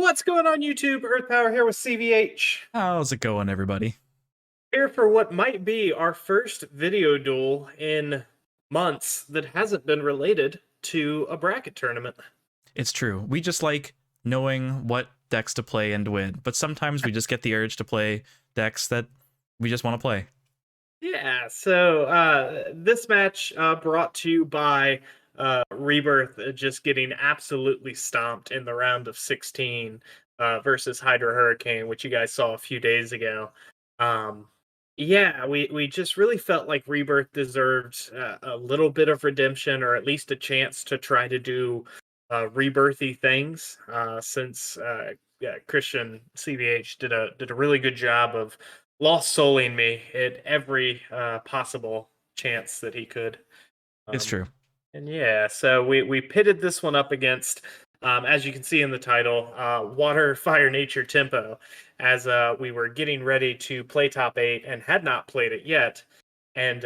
What's going on YouTube? Earth Power here with CVH. How's it going, everybody? Here for what might be our first video duel in months that hasn't been related to a bracket tournament. It's true. We just like knowing what decks to play and win, but sometimes we just get the urge to play decks that we just want to play. Yeah, so this match brought to you by Rebirth just getting absolutely stomped in the round of 16 versus Hydra Hurricane, which you guys saw a few days ago. Um, yeah, we just really felt like Rebirth deserved a little bit of redemption, or at least a chance to try to do rebirthy things. Since yeah, Christian CVH did a really good job of lost souling me at every possible chance that he could. It's Um, true. and yeah, so we pitted this one up against, as you can see in the title, Water, Fire, Nature, Tempo, as we were getting ready to play top eight and had not played it yet, and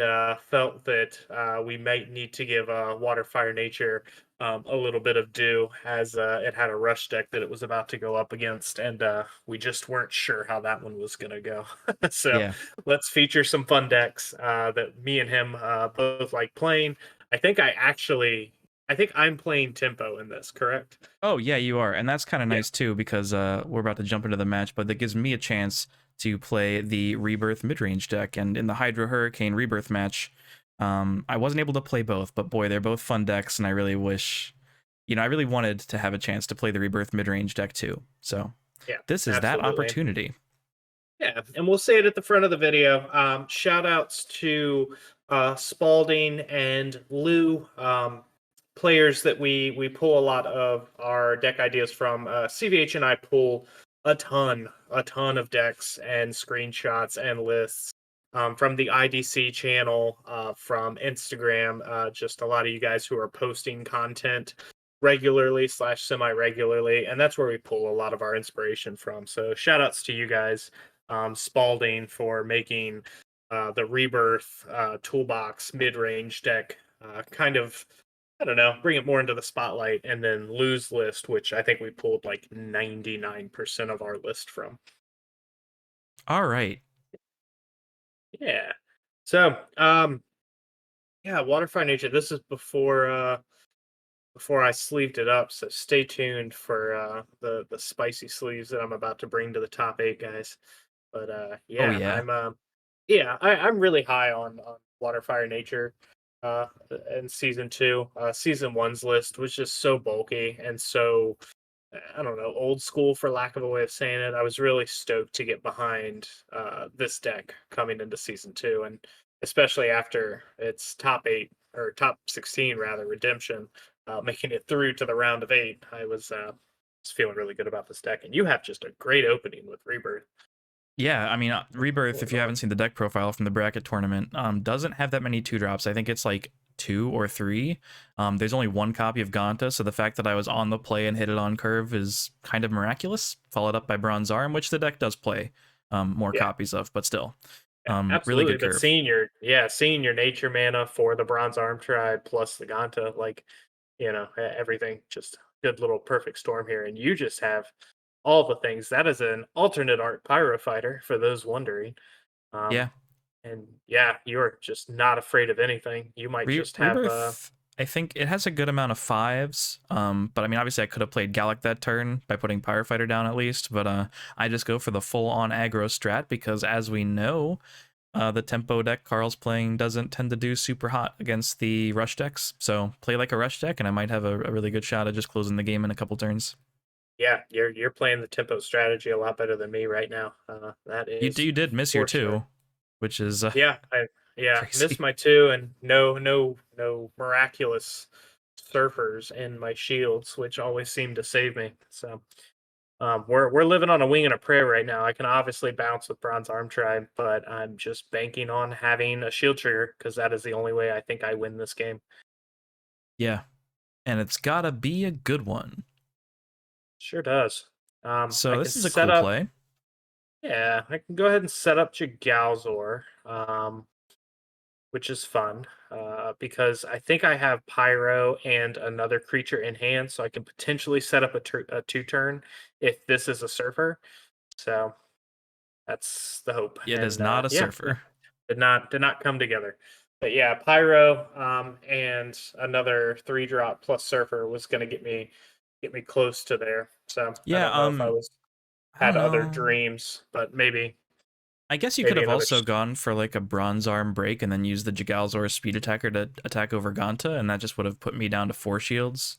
felt that we might need to give Water, Fire, Nature a little bit of due, as it had a rush deck that it was about to go up against, and we just weren't sure how that one was going to go. So Yeah. let's feature some fun decks that me and him both like playing. I think I'm playing tempo in this, correct? Oh, yeah, you are. And that's kind of Yeah. nice, too, because we're about to jump into the match, but that gives me a chance to play the Rebirth midrange deck. And in the Hydra Hurricane Rebirth match, I wasn't able to play both, but boy, they're both fun decks, and I really wish, I really wanted to have a chance to play the Rebirth midrange deck, too. So Yeah, this is that absolutely. opportunity. Yeah, and we'll say it at the front of the video. Shout outs to Spalding and Lou, players that we pull a lot of our deck ideas from. CVH and I pull a ton of decks and screenshots and lists from the IDC channel, from Instagram. Just a lot of you guys who are posting content regularly slash semi regularly, and that's where we pull a lot of our inspiration from. So shout outs to you guys. Spalding for making the Rebirth toolbox mid range deck kind of, I don't know, bring it more into the spotlight, and then Lose List, which I think we pulled like 99% of our list from. All right. Yeah. So, yeah, Waterfire Nature. This is before I sleeved it up, so stay tuned for the spicy sleeves that I'm about to bring to the top eight, guys. But Oh, yeah, yeah. I'm really high on Waterfire Nature in season two. Season one's list was just so bulky and so, I don't know, old school, for lack of a way of saying it. I was really stoked to get behind this deck coming into season two, and especially after its top eight, or top 16 rather, redemption, making it through to the round of eight. I was feeling really good about this deck, and you have just a great opening with Rebirth. Yeah, I mean, Rebirth, if Going you on. haven't seen the deck profile from the bracket tournament, doesn't have that many 2-drops. I think it's like 2 or 3. There's only one copy of Ganta, so the fact that I was on the play and hit it on curve is kind of miraculous. Followed up by Bronze Arm, which the deck does play more Yeah. copies of, but still, Yeah, really absolutely. good But curve. seeing your nature mana for the Bronze Arm Tribe plus the Ganta, like, everything, just good little perfect storm here. And you just have all the things. That is an alternate art Pyrofighter, for those wondering. Um, Yeah, and yeah, you're just not afraid of anything. You might just have Rebirth, I think it has a good amount of 5s. But I mean, obviously, I could have played Gallic that turn by putting Pyrofighter down at least. But I just go for the full-on aggro strat because, as we know, the tempo deck Carl's playing doesn't tend to do super hot against the rush decks. So play like a rush deck, and I might have a really good shot at just closing the game in a couple turns. yeah, you're playing the tempo strategy a lot better than me right now. That is You did miss your for sure. 2, which is Yeah, missed crazy. my two, and no miraculous surfers in my shields, which always seem to save me. So we're living on a wing and a prayer right now. I can obviously bounce with Bronze Arm Tribe, but I'm just banking on having a shield trigger, because that is the only way I think I win this game. Yeah, and it's gotta be a good one. Sure does. I So can this is a set cool up. play. Yeah, I can go ahead and set up Jagalzor. which is fun because I think I have Pyro and another creature in hand, so I can potentially set up a 2 turn if this is a Surfer. So that's the hope. It is And not a yeah, no, surfer. did not come together. But yeah, Pyro and another 3 drop plus Surfer was going to get me close to there. So I Yeah, don't know if I was I don't had other know. dreams, but I guess you could maybe have another. also gone for like a bronze arm break and then use the Jagalzor speed attacker to attack over Ganta, and that just would have put me down to 4 shields.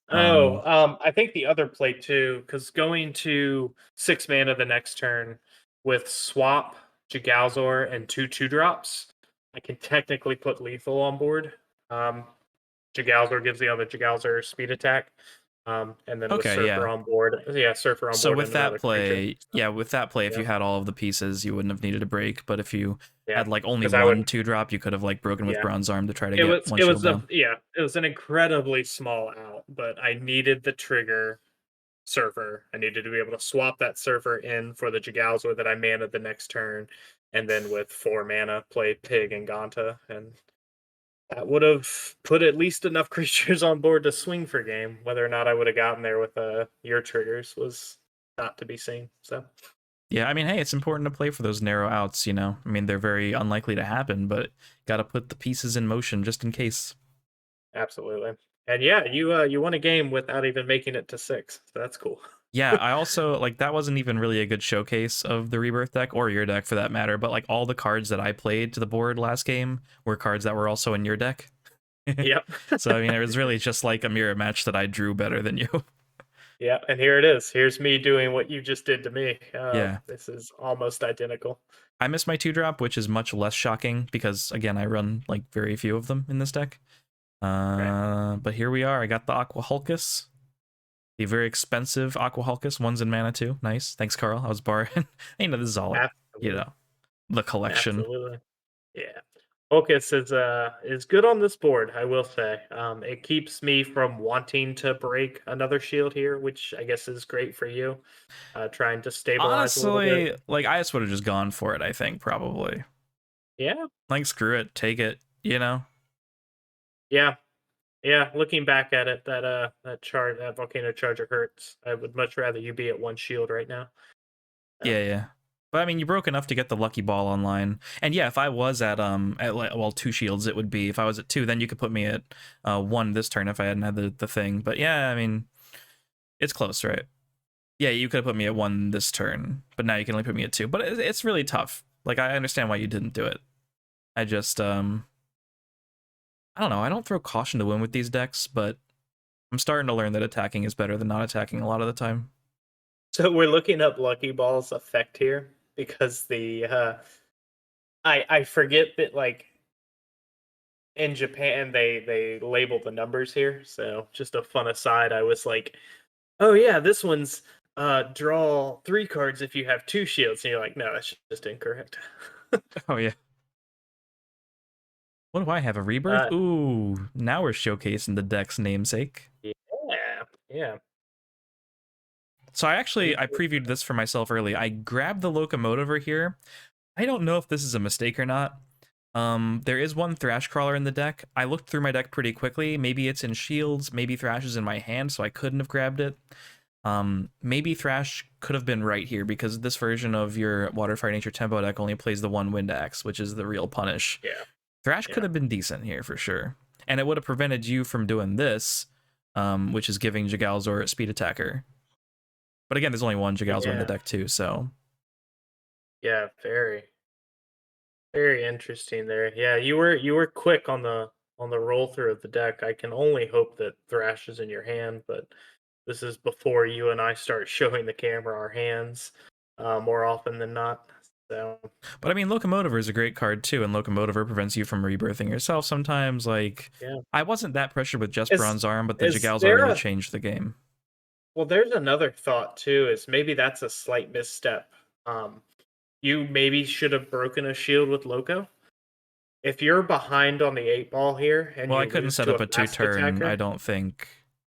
Oh, Um, I think the other play too, because going to 6 mana the next turn with swap, Jagalzor, and 2 2 drops, I can technically put lethal on board. Um, Jagalzor gives the other Jagalzor speed attack. And then with okay, Surfer yeah. on board, yeah, Surfer on So board with and that another creature. play, So, if yeah, you had all of the pieces, you wouldn't have needed a break. But if you yeah, had like only because I would, one 2 drop, you could have like broken with yeah. bronze arm to try to It get was one it shield was a down. yeah, it was an incredibly small out, but I needed the trigger Surfer. I needed to be able to swap that Surfer in for the Jagalzor that I mana the next turn, and then with 4 mana play Pig and Ganta, and that would have put at least enough creatures on board to swing for game. Whether or not I would have gotten there with your triggers was not to be seen. So Yeah, I mean, hey, it's important to play for those narrow outs, you know? I mean, they're very unlikely to happen, but got to put the pieces in motion just in case. absolutely, and yeah, you won a game without even making it to 6. So that's cool. Yeah, I also like that wasn't even really a good showcase of the Rebirth deck or your deck for that matter, but like all the cards that I played to the board last game were cards that were also in your deck. Yep. So I mean, it was really just like a mirror match that I drew better than you. Yeah, and here it is. Here's me doing what you just did to me. Yeah. This is almost identical. I miss my 2 drop, which is much less shocking because again, I run like very few of them in this deck. Right. But here we are. I got the Aqua Hulkus. The very expensive Aqua Hulkus. One's in mana too. Nice. Thanks, Carl. I was borrowing. This is all, Absolutely. the collection. Absolutely. Yeah. Focus is good on this board, I will say. It keeps me from wanting to break another shield here, which I guess is great for you. Trying to stabilize a little bit. Honestly, like I just would have just gone for it, I think, probably. Yeah. Like screw it, take it, you know? Yeah. Yeah. Looking back at it, that volcano charger hurts. I would much rather you be at 1 shield right now. So, Yeah, yeah. But I mean, you broke enough to get the lucky ball online. And yeah, if I was at like, well, 2 shields, it would be. If I was at 2, then you could put me at 1 this turn if I hadn't had the thing. But yeah, I mean, it's close, right? Yeah, you could have put me at 1 this turn, but now you can only put me at 2. But it's really tough. Like I understand why you didn't do it. I just I don't know. I don't throw caution to win with these decks, but I'm starting to learn that attacking is better than not attacking a lot of the time. so we're looking up Lucky Ball's effect here because I forget that like in Japan they label the numbers here. So just a fun aside, I was like, "Oh yeah, this one's draw 3 cards if you have 2 shields." And you're like, "No, that's just incorrect." Oh yeah. What do I have? A rebirth? uh, Ooh, now we're showcasing the deck's namesake. yeah, yeah. So I Rebirth. previewed this for myself early. I grabbed the locomotiver here. I don't know if this is a mistake or not. There is one Thrash Crawler in the deck. I looked through my deck pretty quickly. Maybe it's in shields, maybe Thrash is in my hand, so I couldn't have grabbed it. Maybe Thrash could have been right here because this version of your Water Fire Nature Tempo deck only plays the one Wind Axe, which is the real punish. Yeah, Thrash could yeah, have been decent here for sure. And it would have prevented you from doing this, which is giving Jagalzor a speed attacker. But again, there's only one Jagalzor in the yeah, deck too, so yeah. Very interesting there. Yeah, you were quick on the roll through of the deck. I can only hope that Thrash is in your hand, but this is before you and I start showing the camera our hands more often than not. So but I mean Locomotiver is a great card too, and Locomotiver prevents you from rebirthing yourself sometimes. Like yeah, I wasn't that pressured with just is Bronze Arm, but the is Jagalzor there really a changed the game. well? There's another thought too. Is maybe that's a slight misstep. Um, you maybe should have broken a shield with Loco. If you're behind on the 8 ball here and Well, I you couldn't lose set to up a a two fast turn, I attacker, don't think.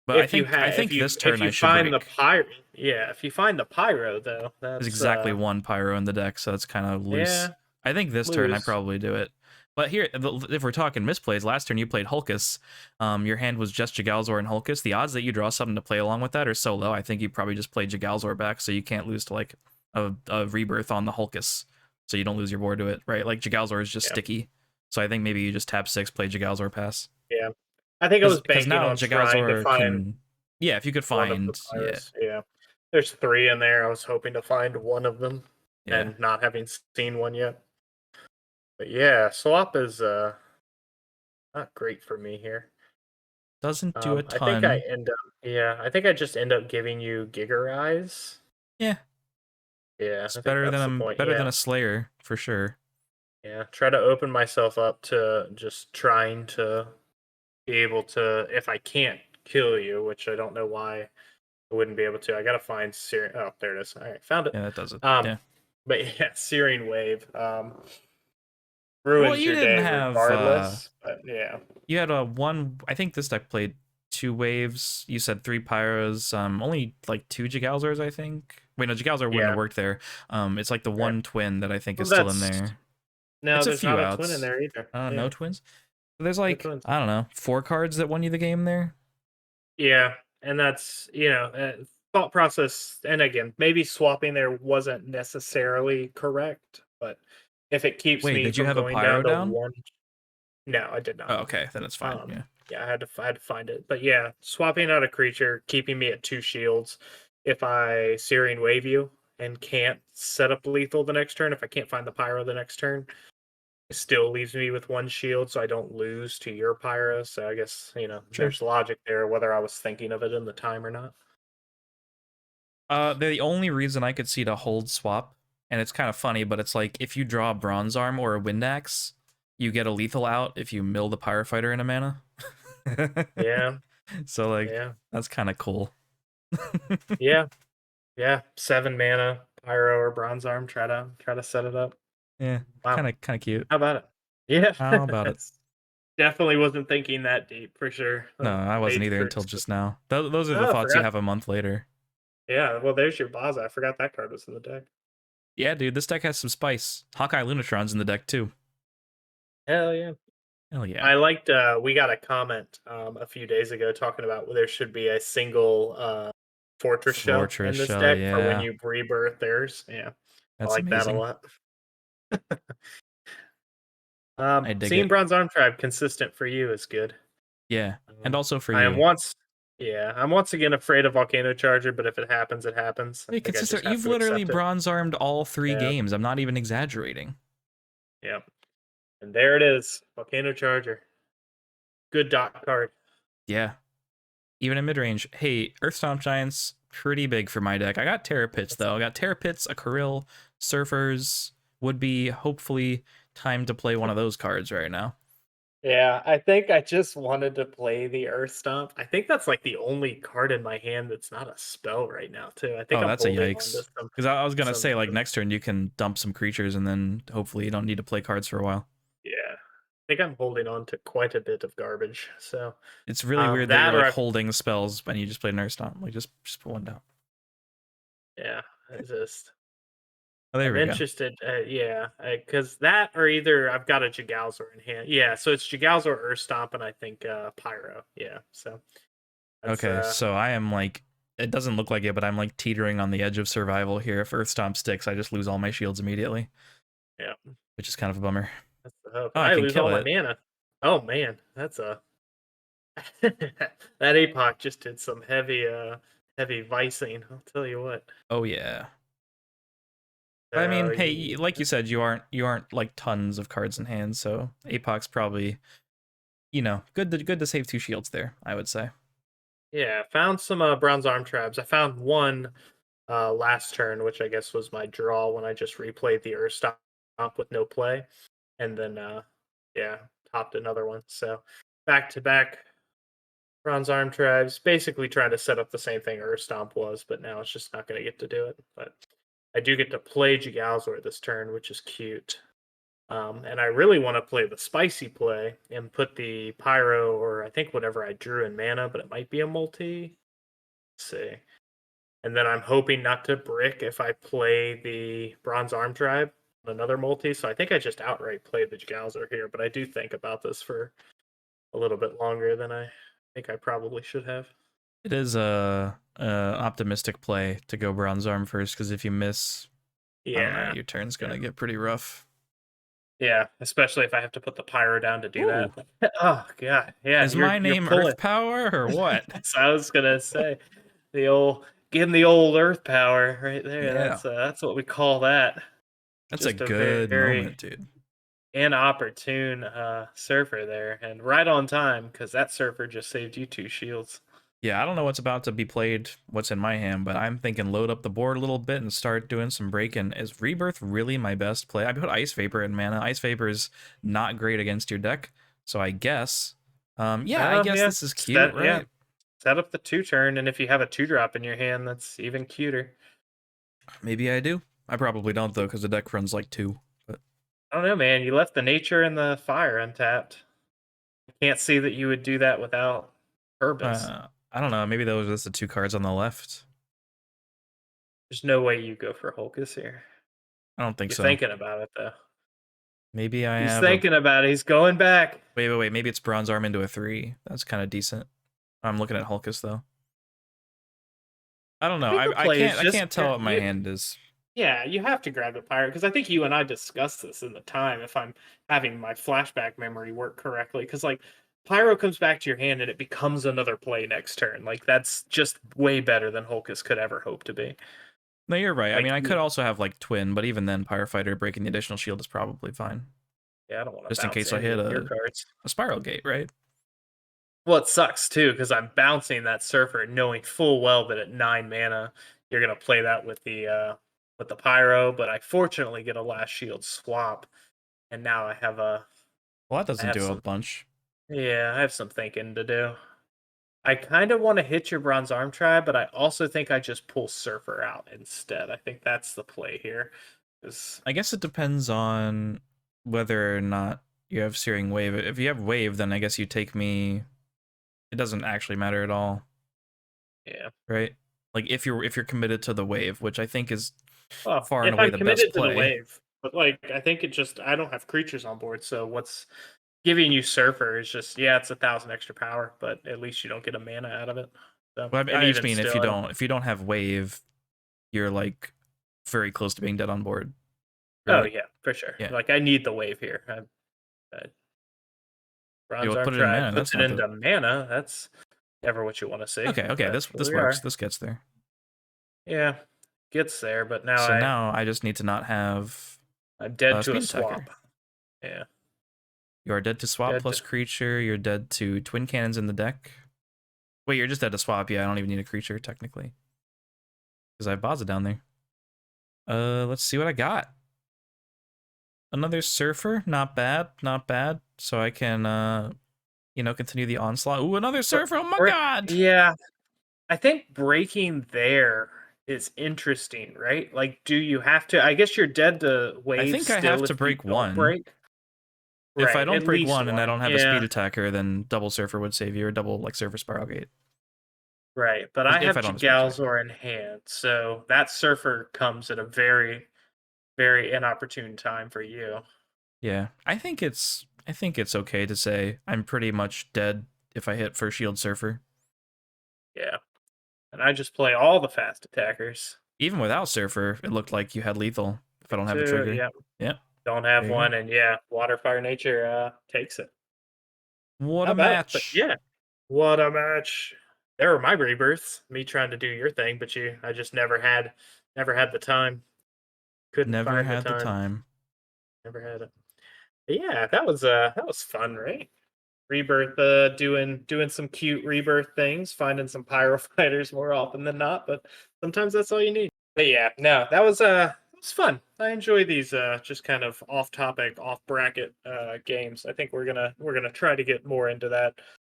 But if you I have think this if turn you I should find the break. pyro, yeah, if you find the pyro though, There's that's exactly one pyro in the deck, so it's kind of loose. yeah, I think this turn I lose. probably do it. But here, if we're talking misplays, last turn you played Hulkus. Your hand was just Jagalzor and Hulkus. The odds that you draw something to play along with that are so low. I think you probably just played Jagalzor back, so you can't lose to like a Rebirth on the Hulkus, so you don't lose your board to it, right? Like Jagalzor is just sticky, so I think maybe you just tap 6, play Jagalzor, pass. Yeah, I think I was Because banking now on trying to Jagalzor find can, yeah, if you could one of the find, yeah, players. Yeah, there's 3 in there. I was hoping to find one of them, yeah, and not having seen one yet. But yeah, swap is not great for me here. doesn't do a I think I ton. end up. Yeah, I think I just end up giving you Gigarize. Yeah, Yeah, it's I think better that's the than point. better Yeah, than a Slayer for sure. yeah. Try to open myself up to just trying to be able to, if I can't kill you, which I don't know why I wouldn't be able to. I gotta find Searing. Oh, there it is. All right, found it. Yeah, that does it. Um, Yeah. but yeah, Searing Wave Well, ruins you your didn't day have regardless. But yeah, you had a one. I think this deck played 2 waves. You said 3 pyros. Only like 2 Jagalzors, I think. Wait, no, Jagalzor wouldn't have yeah. worked there. It's like the Right. one twin that I think Well, is still in that's there. no. It's a There's few not a twin in outs. there either. No Yeah, twins. There's no like, twins. I don't know, 4 cards that won you the game there. Yeah, and that's thought process. And again, maybe swapping there wasn't necessarily correct, but if it keeps Wait, me did you from have a going down pyro to down? one, no, I did Oh, not. okay, then it's fine. Yeah. Yeah, I had to find it, but yeah, swapping out a creature, keeping me at 2 shields. If I Searing Wave you and can't set up lethal the next turn, if I can't find the pyro the next turn, it still leaves me with 1 shield, so I don't lose to your pyro. So I guess Sure. there's logic there, whether I was thinking of it in the time or not. The only reason I could see to hold swap, and it's kind of funny, but it's like if you draw a Bronze Arm or a Wind Axe, you get a lethal out if you mill the Pyrofighter in a mana. Yeah, So like yeah, that's kind of cool. yeah, yeah. 7 mana, pyro or bronze arm. Try to set it up. Yeah, Wow, kind of cute. how about it? Yeah, How about it? definitely wasn't thinking that deep for sure. No, I wasn't Page either until turns. just now. Those are the Oh, I thoughts you forgot. have a month later. Yeah, well, there's your Baza. I forgot that card was in the deck. Yeah, dude, this deck has some spice. Hawkeye Lunatron's in the deck too. Hell yeah. Hell yeah. I liked. We got a comment a few days ago talking about there should be a single fortress shell Fortress in this Shell, deck for when yeah. you rebirth theirs. Yeah, I That's like that a amazing. lot. I dig Seeing it. Bronze Arm Tribe consistent for you is good. Yeah. And also for I am you. I'm once again afraid of Volcano Charger, but if it happens, it happens. I Hey, think I just consistent. have You've to literally accept it. bronze armed all 3 Yeah, games. I'm not even exaggerating. yeah. And there it is, Volcano Charger. Good dot card. Yeah. Even in mid range. Hey, Earth Stomp Giants, pretty big for my deck. I got Terra Pits, though. I got Terra Pits, a Corile, Surfers. Would be hopefully time to play one of those cards right now. Yeah, I think I just wanted to play the Earth Stomp. I think that's like the only card in my hand that's not a spell right now, too. I think Oh, I'm that's a holding on to yikes. Because I was going to some, say, like, next turn you can dump some creatures and then hopefully you don't need to play cards for a while. yeah. I think I'm holding on to quite a bit of garbage. So It's really weird that you're, that or like, holding spells when you just played an Earth Stomp. Like, just put one down. yeah, I just Oh, there I'm we go. interested. Yeah, because that or either I've got a Jagalzor in hand. Yeah, so it's Jagalzor, Earth Stomp, and I think Pyro. Yeah, so that's Okay, so I am like, it doesn't look like it, but I'm like teetering on the edge of survival here. If Earth Stomp sticks, I just lose all my shields immediately, yeah, which is kind of a bummer. that's the hope. Oh, And I I can lose kill all my it. mana. Oh man, that's a that APOC just did some heavy vicing. I'll tell you what. Oh yeah. But I mean, So hey, like you said, you aren't like tons of cards in hand, so Apoc's probably, good to save 2 shields there, I would say. yeah, found some bronze arm traps. I found one last turn, which I guess was my draw when I just replayed the Earth Stomp with no play, and then yeah, topped another one. So back to back bronze arm tribes, basically trying to set up the same thing Earth Stomp was, but now it's just not going to get to do it. But I do get to play Jigalzor this turn, which is cute. And I really want to play the spicy play and put the pyro or I think whatever I drew in mana, but it might be a multi. Let's see. And then I'm hoping not to brick if I play the Bronze Arm Tribe. another multi, so I think I just outright played the Galzer here, but I do think about this for a little bit longer than I think I probably should have. It is a optimistic play to go bronze arm first, because if you miss, I don't know, Yeah. your turn's Yeah. gonna get pretty rough. Yeah, especially if I have to put the pyro down to do Ooh, that. Oh god, yeah, is my you're name pulling. Earth Power or what? So I was gonna say the old give him the old earth power right there. Yeah, That's what we call that. that's a Just a good very moment, dude. inopportune surfer there, and right on time because that surfer just saved you 2 shields. Yeah, I don't know what's about to be played, what's in my hand, but I'm thinking load up the board a little bit and start doing some breaking. Is Rebirth really my best play? I put Ice Vapor in mana. Ice Vapor is not great against your deck, so I guess, yeah, I Oh guess yeah, this is cute, right? set up the 2 turn, and if you have a 2 drop in your hand, that's even cuter. Maybe I do. I probably don't though, because the deck runs like 2. But I don't know, man. You left the nature and the fire untapped. Can't see that you would do that without purpose. I don't know. Maybe those are just the 2 cards on the left. There's no way you go for Holkus here. I don't think You're so. thinking about it though. Maybe I He's have a thinking about it. He's going back. wait. Maybe it's Bronze Arm into a 3. That's kind of decent. I'm looking at Hulkus though. I don't I know. think the I play is can't just tell what my hand is. yeah, you have to grab the pirate because I think you and I discussed this in the time. If I'm having my flashback memory work correctly, because like pyro comes back to your hand and it becomes another play next turn. Like that's just way better than Holkus could ever hope to be. No, you're right. I Like mean, I could also have like Twin, but even then, Pyrofighter breaking the additional shield is probably fine. yeah, I don't want to Just in bounce case I any hit of your cards. a Spiral Gate, right? Well, it sucks too because I'm bouncing that surfer knowing full well that at 9 mana you're gonna play that with the pyro. But I fortunately get a last shield swap, and now Well, that I doesn't have do a some bunch. yeah I have some thinking to do. I kind of want to hit your bronze arm tribe, but I also think I just pull surfer out instead. I think that's the play here. 'Cause- I guess it depends on whether or not you have Searing Wave. If you have Wave, then I guess you take me. It doesn't actually matter at all, yeah. right? Like if you're committed to the wave, which I think is Well, far and if away I'm the best committed to the play. wave, but like I think it just I don't have creatures on board, so what's giving you Surfer is just yeah, it's 1,000 extra power, but at least you don't get a mana out of it. So, Well, and I just even mean still, I don't. if you don't have wave, you're like very close to being dead on board, Oh right? yeah, for sure. Yeah. Like I need the wave here. You Bronze will Arm put it in Tribe mana. puts That's it not the into mana. That's never what you want to see. okay. But This here we works. are. This gets there. Yeah, gets there. But now So now I just need to not have I'm dead a to a speed swap. attacker. Yeah, You are dead to swap dead plus to. creature. You're dead to twin cannons in the deck. Wait, you're just dead to swap. Yeah, I don't even need a creature technically because I have Baza down there. Let's see what I got. Another surfer, not bad, not bad. So I can continue the onslaught. Ooh, another surfer. Oh my god. Yeah, I think breaking there is interesting, right? Like, do you have to? I guess you're dead to I wave think I have still to if you break don't one. break. If I Right, don't at break least one and I one. don't have a speed Yeah, attacker, then double surfer would save you, or double like surfer spiral gate. right. But I If have I don't have a speed attacker. Jigalzor in hand, so that surfer comes at a very, very inopportune time for you. Yeah, I think it's okay to say I'm pretty much dead if I hit first shield surfer. Yeah, and I just play all the fast attackers. Even without surfer, it looked like you had lethal if I don't have a Too. trigger. Yeah, Yeah, don't have there you go. one, and yeah, water, fire, nature takes it. What How a about? But match. yeah, what a match! There were my rebirths. Me trying to do your thing, but I just never had the time. Couldn't Never find the had the time. time. Never had it. But yeah, that was fun, right? Rebirth, doing some cute rebirth things, finding some pyro fighters more often than not, but sometimes that's all you need. But yeah, no, it was fun. I enjoy these just kind of off topic, off bracket games. I think we're gonna try to get more into that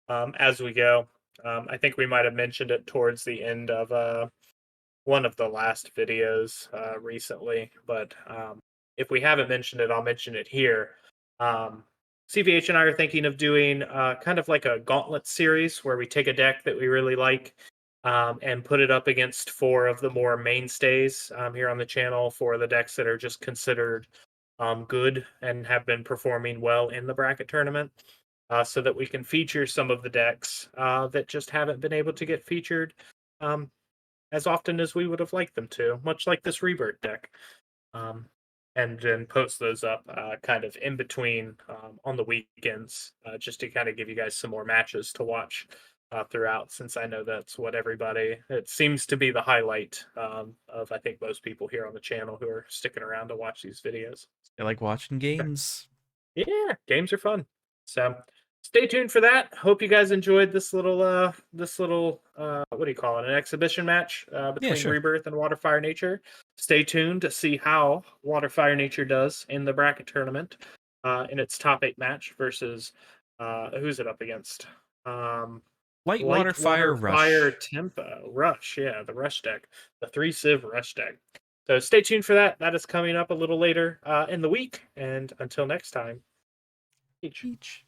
as we go. I think we might have mentioned it towards the end of one of the last videos recently, but if we haven't mentioned it, I'll mention it here. Um, CVH and I are thinking of doing kind of like a gauntlet series where we take a deck that we really like and put it up against 4 of the more mainstays here on the channel for the decks that are just considered good and have been performing well in the bracket tournament, so that we can feature some of the decks that just haven't been able to get featured um, as often as we would have liked them to, much like this Rebirth deck. Um, and then post those up kind of in between on the weekends, just to kind of give you guys some more matches to watch throughout, since I know that's what it seems to be the highlight of, I think, most people here on the channel who are sticking around to watch these videos. I like watching games. Yeah, games are fun. So stay tuned for that. Hope you guys enjoyed this little what do you call it? An exhibition match Yeah, between sure. Rebirth and Water Fire Nature. Stay tuned to see how Water Fire Nature does in the bracket tournament in its top 8 match versus who's it up against? Light water, Light Water fire, Fire rush. Tempo Rush. Yeah, the Rush deck, the 3 Civ Rush deck. So stay tuned for that. That is coming up a little later in the week. And until next time, peach. Each.